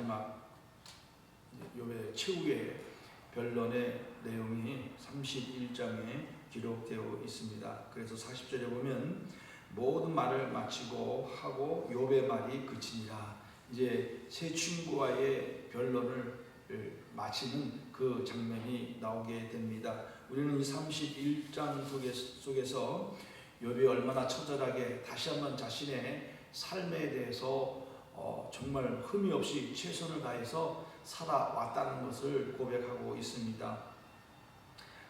마지막 욥의 최후의 변론의 내용이 31장에 기록되어 있습니다. 그래서 40절에 보면 모든 말을 마치고 하고 욥의 말이 그치니라. 이제 세 친구와의 변론을 마치는 그 장면이 나오게 됩니다. 우리는 이 31장 속에서 욥이 얼마나 처절하게 다시 한번 자신의 삶에 대해서 정말 흠이 없이 최선을 다해서 살아왔다는 것을 고백하고 있습니다.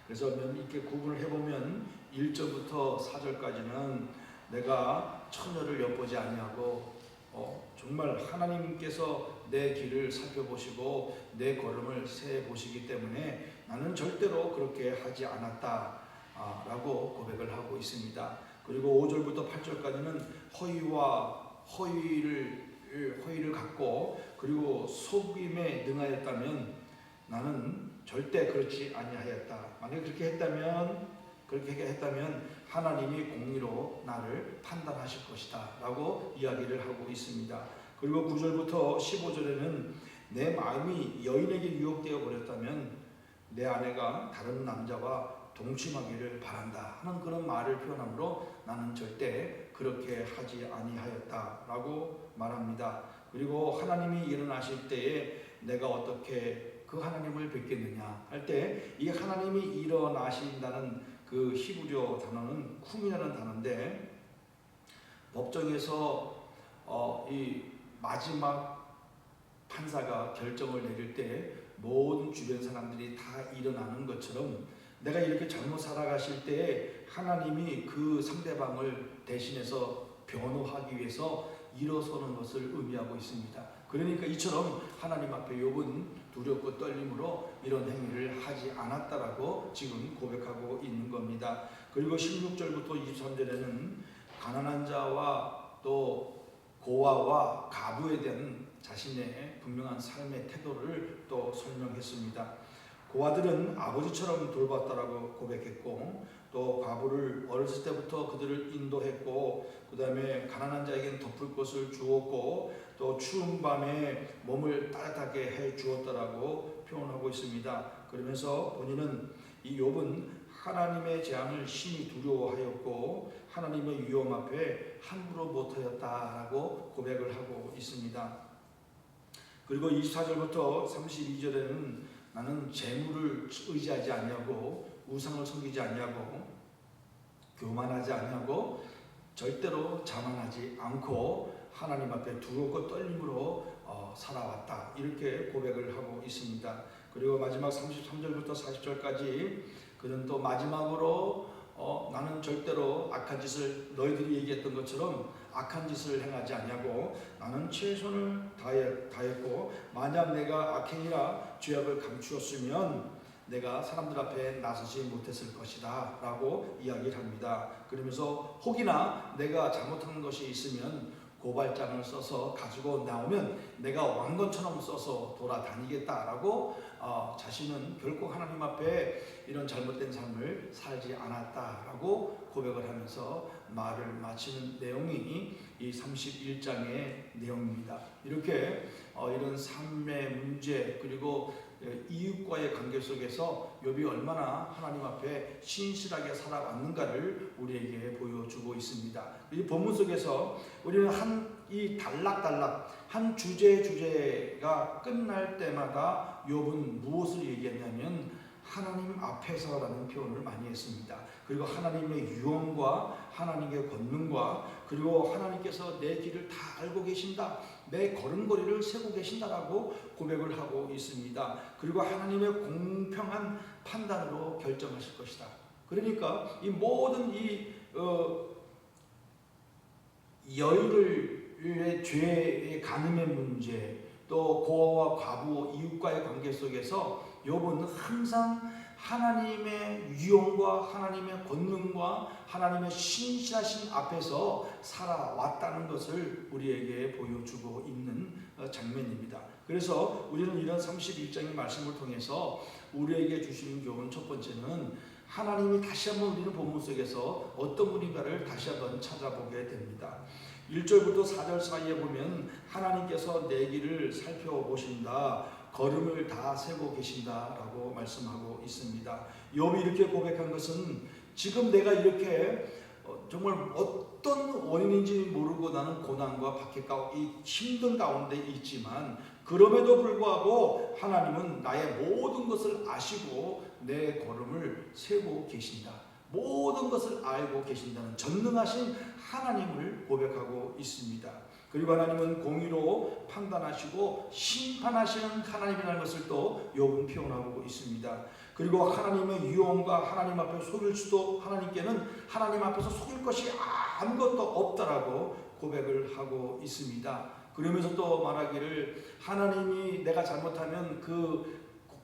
그래서 이렇게 구분을 해보면 1절부터 4절까지는 내가 처녀를 엿보지 아니하고 정말 하나님께서 내 길을 살펴보시고 내 걸음을 세보시기 때문에 나는 절대로 그렇게 하지 않았다 라고 고백을 하고 있습니다. 그리고 5절부터 8절까지는 허위를 갖고 그리고 속임에 능하였다면 나는 절대 그렇지 아니하였다. 만약에 그렇게 했다면 하나님이 공의로 나를 판단하실 것이다 라고 이야기를 하고 있습니다. 그리고 9절부터 15절에는 내 마음이 여인에게 유혹되어 버렸다면 내 아내가 다른 남자와 동침하기를 바란다 하는 그런 말을 표현하므로 나는 절대 그렇게 하지 아니하였다 라고 말합니다. 그리고 하나님이 일어나실 때에 내가 어떻게 그 하나님을 뵙겠느냐 할 때 이 하나님이 일어나신다는 그 히브리어 단어는 쿰이라는 단어인데 법정에서 이 마지막 판사가 결정을 내릴 때 모든 주변 사람들이 다 일어나는 것처럼 내가 이렇게 잘못 살아가실 때 하나님이 그 상대방을 대신해서 변호하기 위해서 일어서는 것을 의미하고 있습니다. 그러니까 이처럼 하나님 앞에 욥은 두렵고 떨림으로 이런 행위를 하지 않았다라고 지금 고백하고 있는 겁니다. 그리고 16절부터 23절에는 가난한 자와 또 고아와 가부에 대한 자신의 분명한 삶의 태도를 또 설명했습니다. 고아들은 아버지처럼 돌봤다라고 고백했고 또 과부를 어렸을 때부터 그들을 인도했고 그 다음에 가난한 자에게는 덮을 것을 주었고 또 추운 밤에 몸을 따뜻하게 해 주었다라고 표현하고 있습니다. 그러면서 본인은 이 욥은 하나님의 재앙을 심히 두려워하였고 하나님의 위험 앞에 함부로 못하였다라고 고백을 하고 있습니다. 그리고 24절부터 32절에는 나는 재물을 의지하지 아니하고 우상을 섬기지 아니하고 교만하지 아니하고 절대로 자만하지 않고 하나님 앞에 두렵고 떨림으로 살아왔다 이렇게 고백을 하고 있습니다. 그리고 마지막 33절부터 40절까지 그는 또 마지막으로 나는 절대로 악한 짓을 너희들이 얘기했던 것처럼 악한 짓을 행하지 아니하고 나는 최선을 다했고 만약 내가 악행이라 죄악을 감추었으면 내가 사람들 앞에 나서지 못했을 것이다 라고 이야기를 합니다. 그러면서 혹이나 내가 잘못한 것이 있으면 고발장을 써서 가지고 나오면 내가 왕건처럼 써서 돌아다니겠다라고 자신은 결코 하나님 앞에 이런 잘못된 삶을 살지 않았다라고 고백을 하면서 말을 마치는 내용이 이 31장의 내용입니다. 이렇게 이런 삶의 문제 그리고 이웃과의 관계 속에서 욥이 얼마나 하나님 앞에 신실하게 살아왔는가를 우리에게 보여주고 있습니다. 이 본문 속에서 우리는 이 단락단락 한 주제가 끝날 때마다 욥은 무엇을 얘기했냐면 하나님 앞에서라는 표현을 많이 했습니다. 그리고 하나님의 유언과 하나님의 권능과 그리고 하나님께서 내 길을 다 알고 계신다. 내 걸음걸이를 세고 계신다라고 고백을 하고 있습니다. 그리고 하나님의 공평한 판단으로 결정하실 것이다. 그러니까 이 모든 여인의 죄의 간음의 문제 또 고아와 과부 이웃과의 관계 속에서 욥은 항상 하나님의 유언과 하나님의 권능과 하나님의 신실하신 앞에서 살아왔다는 것을 우리에게 보여주고 있는 장면입니다. 그래서 우리는 이런 31장의 말씀을 통해서 우리에게 주시는 교훈 첫 번째는 하나님이 다시 한번 우리는 본문 속에서 어떤 분인가를 다시 한번 찾아보게 됩니다. 1절부터 4절 사이에 보면 하나님께서 내 길을 살펴보신다, 걸음을 다 세고 계신다라고 말씀하고 있습니다. 욥이 이렇게 고백한 것은 지금 내가 이렇게 정말 어떤 원인인지 모르고 나는 고난과 박해가 힘든 가운데 있지만 그럼에도 불구하고 하나님은 나의 모든 것을 아시고 내 걸음을 세고 계신다. 모든 것을 알고 계신다는 전능하신 하나님을 고백하고 있습니다. 그리고 하나님은 공의로 판단하시고 심판하시는 하나님이라는 것을 또 욥은 표현하고 있습니다. 그리고 하나님의 유언과 하나님 앞에 속일 수도 하나님께는 하나님 앞에서 속일 것이 아무것도 없다라고 고백을 하고 있습니다. 그러면서 또 말하기를 하나님이 내가 잘못하면 그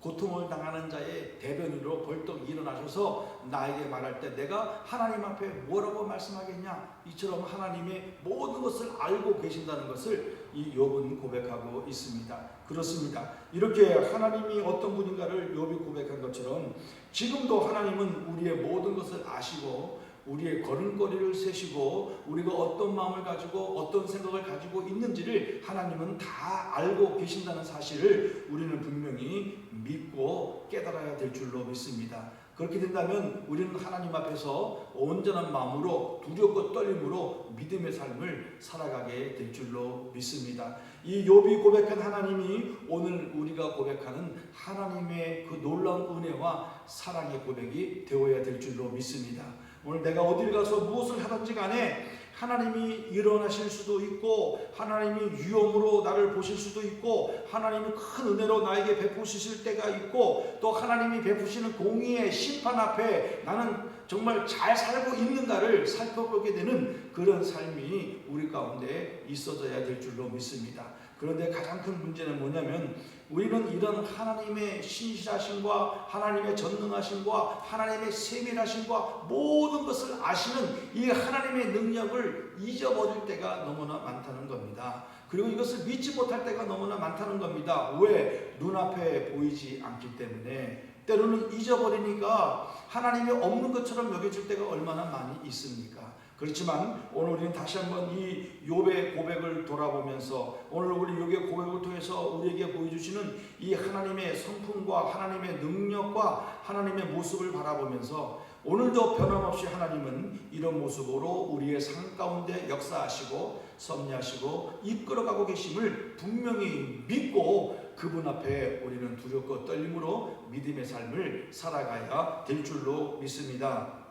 고통을 당하는 자의 대변인으로 벌떡 일어나셔서 나에게 말할 때 내가 하나님 앞에 뭐라고 말씀하겠냐, 이처럼 하나님의 모든 것을 알고 계신다는 것을 이 욥은 고백하고 있습니다. 그렇습니다. 이렇게 하나님이 어떤 분인가를 욥이 고백한 것처럼 지금도 하나님은 우리의 모든 것을 아시고 우리의 걸음걸이를 세시고 우리가 어떤 마음을 가지고 어떤 생각을 가지고 있는지를 하나님은 다 알고 계신다는 사실을 우리는 분명히 믿고 깨달아야 될 줄로 믿습니다. 그렇게 된다면 우리는 하나님 앞에서 온전한 마음으로 두렵고 떨림으로 믿음의 삶을 살아가게 될 줄로 믿습니다. 이 욥이 고백한 하나님이 오늘 우리가 고백하는 하나님의 그 놀라운 은혜와 사랑의 고백이 되어야 될 줄로 믿습니다. 오늘 내가 어딜 가서 무엇을 하든지 간에 하나님이 일어나실 수도 있고 하나님이 위엄으로 나를 보실 수도 있고 하나님이 큰 은혜로 나에게 베푸실 때가 있고 또 하나님이 베푸시는 공의의 심판 앞에 나는 정말 잘 살고 있는가를 살펴보게 되는 그런 삶이 우리 가운데 있어져야 될 줄로 믿습니다. 그런데 가장 큰 문제는 뭐냐면 우리는 이런 하나님의 신실하심과 하나님의 전능하심과 하나님의 세밀하심과 모든 것을 아시는 이 하나님의 능력을 잊어버릴 때가 너무나 많다는 겁니다. 그리고 이것을 믿지 못할 때가 너무나 많다는 겁니다. 왜? 눈앞에 보이지 않기 때문에. 때로는 잊어버리니까 하나님이 없는 것처럼 여겨질 때가 얼마나 많이 있습니까? 그렇지만 오늘 우리는 다시 한번 이 욥의 고백을 돌아보면서 오늘 우리 욥의 고백을 통해서 우리에게 보여주시는 이 하나님의 성품과 하나님의 능력과 하나님의 모습을 바라보면서 오늘도 변함없이 하나님은 이런 모습으로 우리의 삶 가운데 역사하시고 섭리하시고 이끌어가고 계심을 분명히 믿고 그분 앞에 우리는 두렵고 떨림으로 믿음의 삶을 살아가야 될 줄로 믿습니다.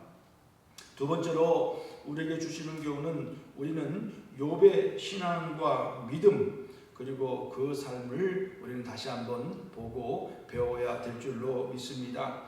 두 번째로 우리에게 주시는 교훈은 우리는 욥의 신앙과 믿음 그리고 그 삶을 우리는 다시 한번 보고 배워야 될 줄로 믿습니다.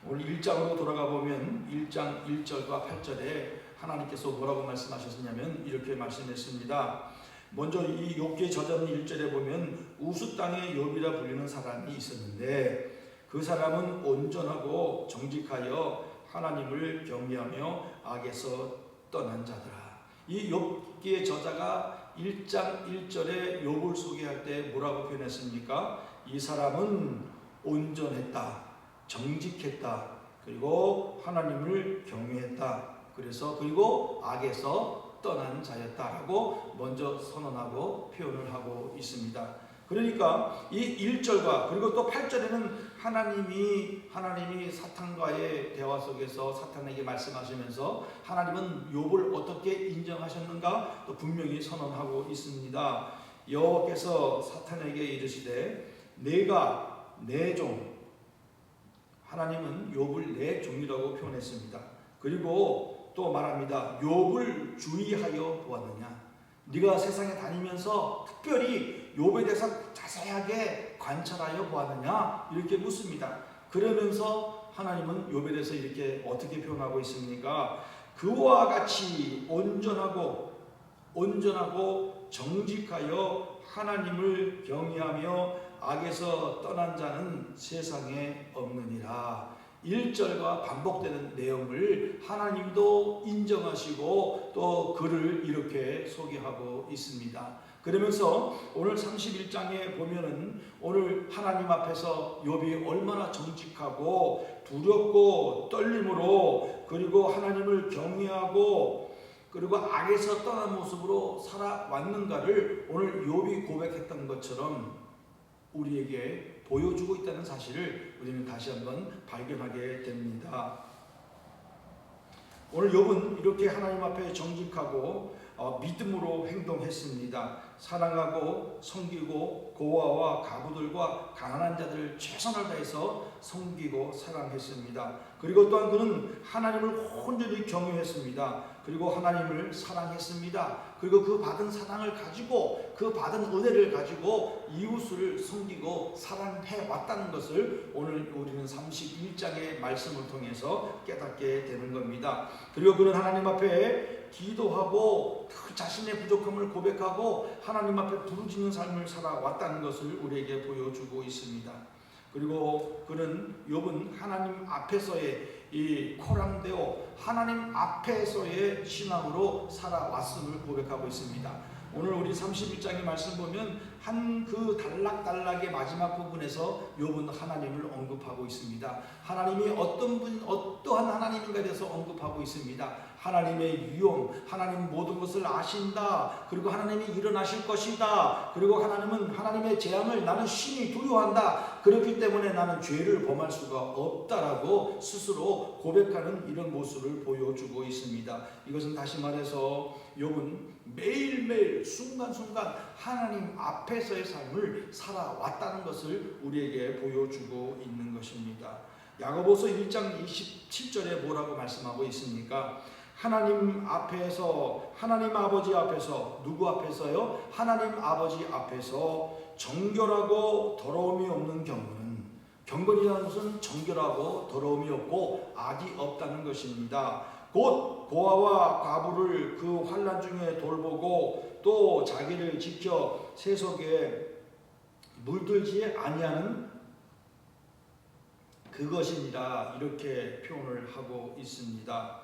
오늘 1장으로 돌아가 보면 1장 1절과 8절에 하나님께서 뭐라고 말씀하셨냐면 이렇게 말씀했습니다. 먼저 이 욥기 저전 1절에 보면 우스 땅의 욥이라 불리는 사람이 있었는데 그 사람은 온전하고 정직하여 하나님을 경외하며 악에서 떠난 자더라. 이 욥기의 저자가 1장 1절에 욥을 소개할 때 뭐라고 표현했습니까? 이 사람은 온전했다, 정직했다, 그리고 하나님을 경외했다. 그리고 악에서 떠난 자였다라고 먼저 선언하고 표현을 하고 있습니다. 그러니까 이 1절과 그리고 또 8절에는 하나님이 사탄과의 대화 속에서 사탄에게 말씀하시면서 하나님은 욥을 어떻게 인정하셨는가 또 분명히 선언하고 있습니다. 여호와께서 사탄에게 이르시되 내가 내 종, 하나님은 욥을 내 종이라고 표현했습니다. 그리고 또 말합니다. 욥을 주의하여 보았느냐? 네가 세상에 다니면서 특별히 욥에 대해서 자세하게 관찰하여 보았느냐? 이렇게 묻습니다. 그러면서 하나님은 욥에 대해서 이렇게 어떻게 표현하고 있습니까? 그와 같이 온전하고 정직하여 하나님을 경외하며 악에서 떠난 자는 세상에 없느니라. 1절과 반복되는 내용을 하나님도 인정하시고 또 그를 이렇게 소개하고 있습니다. 그러면서 오늘 31장에 보면은 오늘 하나님 앞에서 욥이 얼마나 정직하고 두렵고 떨림으로 그리고 하나님을 경외하고 그리고 악에서 떠난 모습으로 살아왔는가를 오늘 욥이 고백했던 것처럼 우리에게 보여주고 있다는 사실을 우리는 다시 한번 발견하게 됩니다. 오늘 욥은 이렇게 하나님 앞에 정직하고 믿음으로 행동했습니다. 사랑하고 섬기고 고아와 가부들과 가난한 자들을 최선을 다해서 섬기고 사랑했습니다. 그리고 또한 그는 하나님을 온전히 경외했습니다. 그리고 하나님을 사랑했습니다. 그리고 그 받은 사랑을 가지고 그 받은 은혜를 가지고 이웃을 섬기고 사랑해 왔다는 것을 오늘 우리는 31장의 말씀을 통해서 깨닫게 되는 겁니다. 그리고 그는 하나님 앞에 기도하고 그 자신의 부족함을 고백하고 하나님 앞에 부르짖는 삶을 살아왔다는 것을 우리에게 보여주고 있습니다. 그리고 그는 욥은 하나님 앞에서의 이 코랑되어 하나님 앞에서의 신앙으로 살아왔음을 고백하고 있습니다. 오늘 우리 31장의 말씀 보면 한 그 단락단락의 마지막 부분에서 욥은 하나님을 언급하고 있습니다. 하나님이 어떠한 하나님인가에 대해서 언급하고 있습니다. 하나님의 위엄, 하나님 모든 것을 아신다. 그리고 하나님이 일어나실 것이다. 그리고 하나님은 하나님의 재앙을 나는 심히 두려워한다. 그렇기 때문에 나는 죄를 범할 수가 없다라고 스스로 고백하는 이런 모습을 보여주고 있습니다. 이것은 다시 말해서 욥은 매일매일 순간순간 하나님 앞에서의 삶을 살아왔다는 것을 우리에게 보여주고 있는 것입니다. 야고보서 1장 27절에 뭐라고 말씀하고 있습니까? 하나님 앞에서, 하나님 아버지 앞에서, 누구 앞에서요? 하나님 아버지 앞에서 정결하고 더러움이 없는 경건은, 경건이라는 것은 정결하고 더러움이 없고 악이 없다는 것입니다. 곧 고아와 과부를 그 환난 중에 돌보고 또 자기를 지켜 세속에 물들지 아니하는 그것이니라, 이렇게 표현을 하고 있습니다.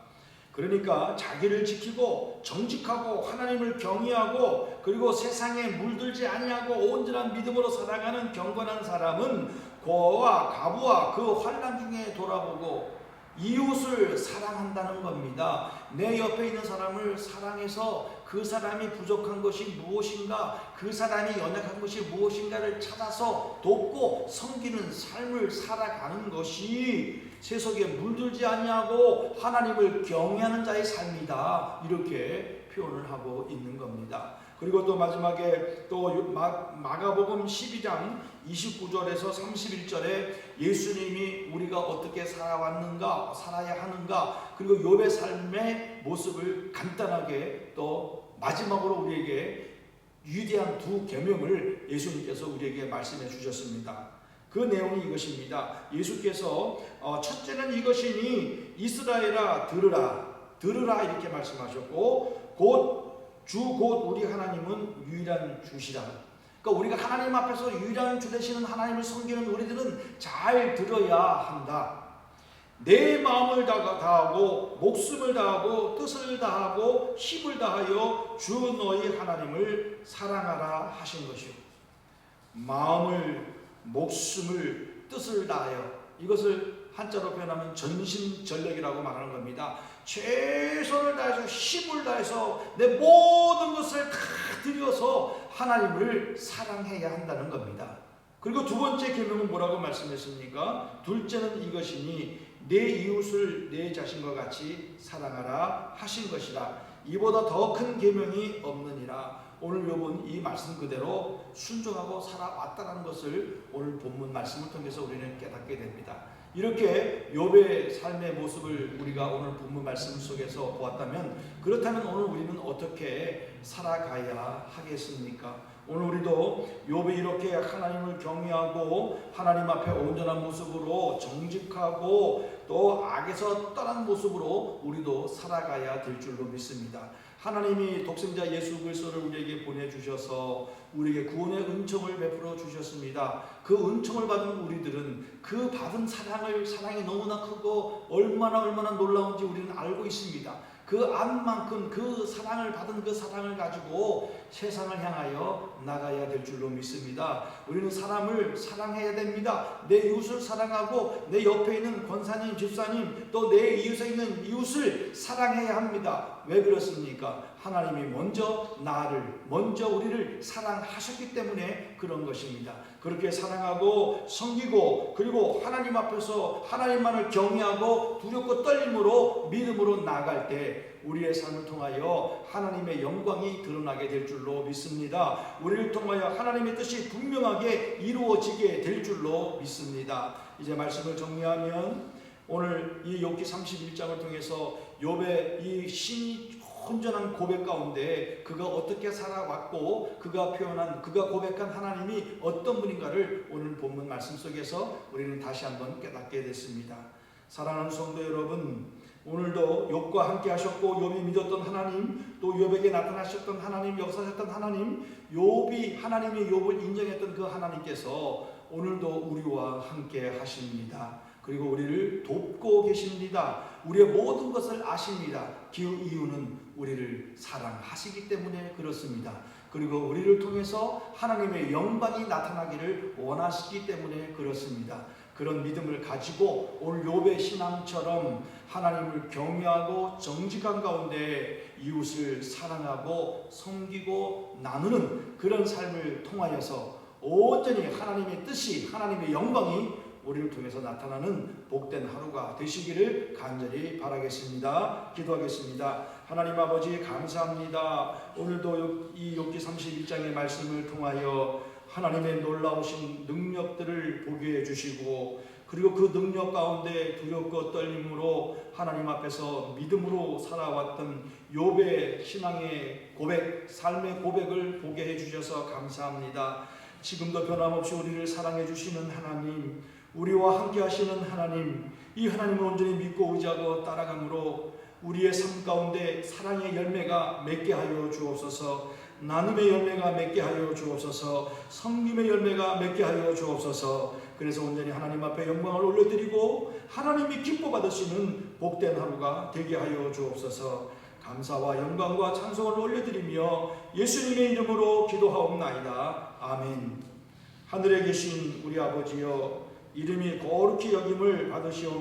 그러니까 자기를 지키고 정직하고 하나님을 경외하고 그리고 세상에 물들지 아니하고 온전한 믿음으로 살아가는 경건한 사람은 고아와 과부와 그 환난 중에 돌아보고 이웃을 사랑한다는 겁니다. 내 옆에 있는 사람을 사랑해서 그 사람이 부족한 것이 무엇인가, 그 사람이 연약한 것이 무엇인가를 찾아서 돕고 섬기는 삶을 살아가는 것이 세속에 물들지 아니하고 하나님을 경외하는 자의 삶이다, 이렇게 표현을 하고 있는 겁니다. 그리고 또 마지막에 또 마가복음 12장 29절에서 31절에 예수님이 우리가 어떻게 살아왔는가, 살아야 하는가, 그리고 욥의 삶의 모습을 간단하게 또 마지막으로 우리에게 위대한 두 계명을 예수님께서 우리에게 말씀해 주셨습니다. 그 내용이 이것입니다. 예수께서 첫째는 이것이니 이스라엘아 들으라 이렇게 말씀하셨고, 곧 우리 하나님은 유일한 주시라. 그러니까 우리가 하나님 앞에서 유일한 주 되시는 하나님을 섬기는 우리들은 잘 들어야 한다. 내 마음을 다하고 목숨을 다하고 뜻을 다하고 힘을 다하여 주 너희 하나님을 사랑하라 하신 것이요. 마음을, 목숨을, 뜻을 다하여, 이것을 한자로 표현하면 전심전력이라고 말하는 겁니다. 최선을 다해서 힘을 다해서 내 모든 것을 다 들여서 하나님을 사랑해야 한다는 겁니다. 그리고 두 번째 계명은 뭐라고 말씀했습니까? 둘째는 이것이니 내 이웃을 내 자신과 같이 사랑하라 하신 것이라. 이보다 더 큰 계명이 없느니라. 오늘 욥은 이 말씀 그대로 순종하고 살아왔다는 것을 오늘 본문 말씀을 통해서 우리는 깨닫게 됩니다. 이렇게 욥의 삶의 모습을 우리가 오늘 본문 말씀 속에서 보았다면, 그렇다면 오늘 우리는 어떻게 살아가야 하겠습니까? 오늘 우리도 욥이 이렇게 하나님을 경외하고 하나님 앞에 온전한 모습으로 정직하고 또 악에서 떠난 모습으로 우리도 살아가야 될 줄로 믿습니다. 하나님이 독생자 예수 그리스도를 우리에게 보내주셔서 우리에게 구원의 은총을 베풀어 주셨습니다. 그 은총을 받은 우리들은 그 받은 사랑이 너무나 크고 얼마나 놀라운지 우리는 알고 있습니다. 그 안만큼 그 사랑을 받은 그 사랑을 가지고 세상을 향하여 나가야 될 줄로 믿습니다. 우리는 사람을 사랑해야 됩니다. 내 이웃을 사랑하고 내 옆에 있는 권사님, 집사님, 또 내 이웃에 있는 이웃을 사랑해야 합니다. 왜 그렇습니까? 하나님이 먼저 우리를 사랑하셨기 때문에 그런 것입니다. 그렇게 사랑하고 섬기고 그리고 하나님 앞에서 하나님만을 경외하고 두렵고 떨림으로 믿음으로 나아갈 때 우리의 삶을 통하여 하나님의 영광이 드러나게 될 줄로 믿습니다. 우리를 통하여 하나님의 뜻이 분명하게 이루어지게 될 줄로 믿습니다. 이제 말씀을 정리하면 오늘 이 욥기 31장을 통해서 욥의 이 신이 혼전한 고백 가운데 그가 어떻게 살아왔고 그가 고백한 하나님이 어떤 분인가를 오늘 본문 말씀 속에서 우리는 다시 한번 깨닫게 됐습니다. 사랑하는 성도 여러분, 오늘도 욥과 함께 하셨고 욥이 믿었던 하나님, 또 욥에게 나타나셨던 하나님, 역사하셨던 하나님, 욥이 하나님의 욥을 인정했던 그 하나님께서 오늘도 우리와 함께 하십니다. 그리고 우리를 돕고 계십니다. 우리의 모든 것을 아십니다. 그 이유는 우리를 사랑하시기 때문에 그렇습니다. 그리고 우리를 통해서 하나님의 영광이 나타나기를 원하시기 때문에 그렇습니다. 그런 믿음을 가지고 오늘 욥의 신앙처럼 하나님을 경외하고 정직한 가운데 이웃을 사랑하고 섬기고 나누는 그런 삶을 통하여서 온전히 하나님의 뜻이, 하나님의 영광이 우리를 통해서 나타나는 복된 하루가 되시기를 간절히 바라겠습니다. 기도하겠습니다. 하나님 아버지 감사합니다. 오늘도 이 욥기 31장의 말씀을 통하여 하나님의 놀라우신 능력들을 보게 해주시고 그리고 그 능력 가운데 두렵고 떨림으로 하나님 앞에서 믿음으로 살아왔던 욥의 신앙의 고백, 삶의 고백을 보게 해주셔서 감사합니다. 지금도 변함없이 우리를 사랑해 주시는 하나님, 우리와 함께 하시는 하나님, 이 하나님을 온전히 믿고 의지하고 따라감으로 우리의 삶 가운데 사랑의 열매가 맺게 하여 주옵소서. 나눔의 열매가 맺게 하여 주옵소서. 섬김의 열매가 맺게 하여 주옵소서. 그래서 온전히 하나님 앞에 영광을 올려드리고 하나님이 기뻐 받으시는 복된 하루가 되게 하여 주옵소서. 감사와 영광과 찬송을 올려드리며 예수님의 이름으로 기도하옵나이다. 아멘. 하늘에 계신 우리 아버지여, 이름이 거룩히 여김을 받으시옵소서.